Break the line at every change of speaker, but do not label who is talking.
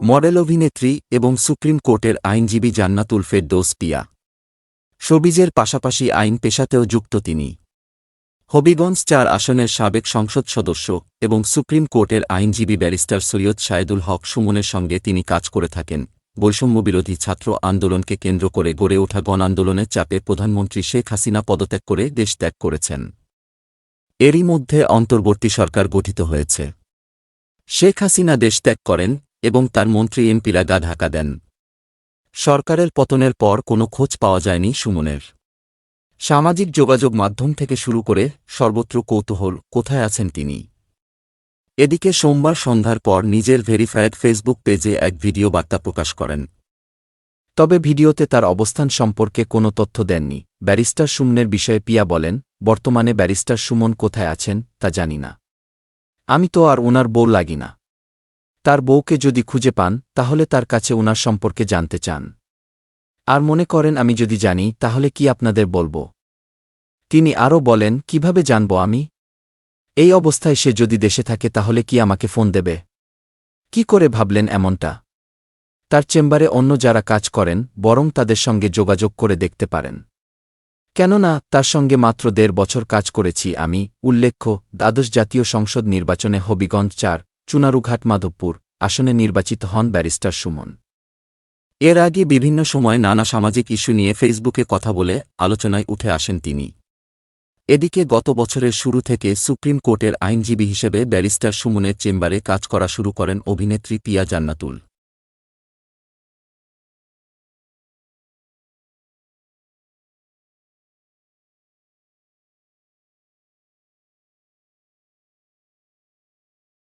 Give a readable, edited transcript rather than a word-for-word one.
Model অভিনেত্রী এবং supreme কোর্টের আইনজীবী জান্নাতুল ফেরদৌস পিয়া। শোবিজের পাশাপাশি আইন পেশাতেও যুক্ত তিনি। হবিগঞ্জ ৪ আসনের সাবেক সংসদ সদস্য এবং সুপ্রিম কোর্টের আইনজীবী ব্যারিস্টার সৈয়দ শাহেদুল হক সুমনের সঙ্গে তিনি কাজ করে থাকেন। বৈষম্যবিরোধী ছাত্র আন্দোলনকে কেন্দ্র করে গড়ে ওঠা গণ আন্দোলনের চাপে প্রধানমন্ত্রী শেখ হাসিনা পদত্যাগ করে দেশ ত্যাগ করেছেন। এরই মধ্যে অন্তর্বর্তী সরকার গঠিত হয়েছে। শেখ হাসিনা দেশ ত্যাগ করেন এবং তার মন্ত্রী এমপিরা গা ঢাকা দেন। সরকারের পতনের পর কোনো খোঁজ পাওয়া যায়নি সুমনের। সামাজিক যোগাযোগ মাধ্যম থেকে শুরু করে সর্বত্র কৌতূহল, কোথায় আছেন তিনি। এদিকে সোমবার সন্ধ্যার পর নিজের ভেরিফায়েড ফেসবুক পেজে এক ভিডিও বার্তা প্রকাশ করেন। তবে ভিডিওতে তার অবস্থান সম্পর্কে কোনো তথ্য দেননি। ব্যারিস্টার সুমনের বিষয়ে পিয়া বলেন, বর্তমানে ব্যারিস্টার সুমন কোথায় আছেন তা জানি না। আমি তো আর ওনার বউ লাগি না। তার বউকে যদি খুঁজে পান তাহলে তার কাছে ওনার সম্পর্কে জানতে চান। আর মনে করেন আমি যদি জানি তাহলে কি আপনাদের বলবো। তিনি আরও বলেন, কিভাবে জানব আমি? এই অবস্থায় সে যদি দেশে থাকে তাহলে কি আমাকে ফোন দেবে? কি করে ভাবলেন এমনটা? তার চেম্বারে অন্য যারা কাজ করেন বরং তাদের সঙ্গে যোগাযোগ করে দেখতে পারেন। কেননা তার সঙ্গে মাত্র ১.৫ বছর কাজ করেছি আমি। উল্লেখ্য, দ্বাদশ জাতীয় সংসদ নির্বাচনে হবিগঞ্জ ৪, চুনারুঘাট মাধবপুর আসনে নির্বাচিত হন ব্যারিস্টার সুমন। এর আগে বিভিন্ন সময় নানা সামাজিক ইস্যু নিয়ে ফেসবুকে কথা বলে আলোচনায় উঠে আসেন তিনি। এদিকে গত বছরের শুরু থেকে সুপ্রিম কোর্টের আইনজীবী হিসেবে ব্যারিস্টার সুমনের চেম্বারে কাজ করা শুরু করেন অভিনেত্রী পিয়া জান্নাতুল।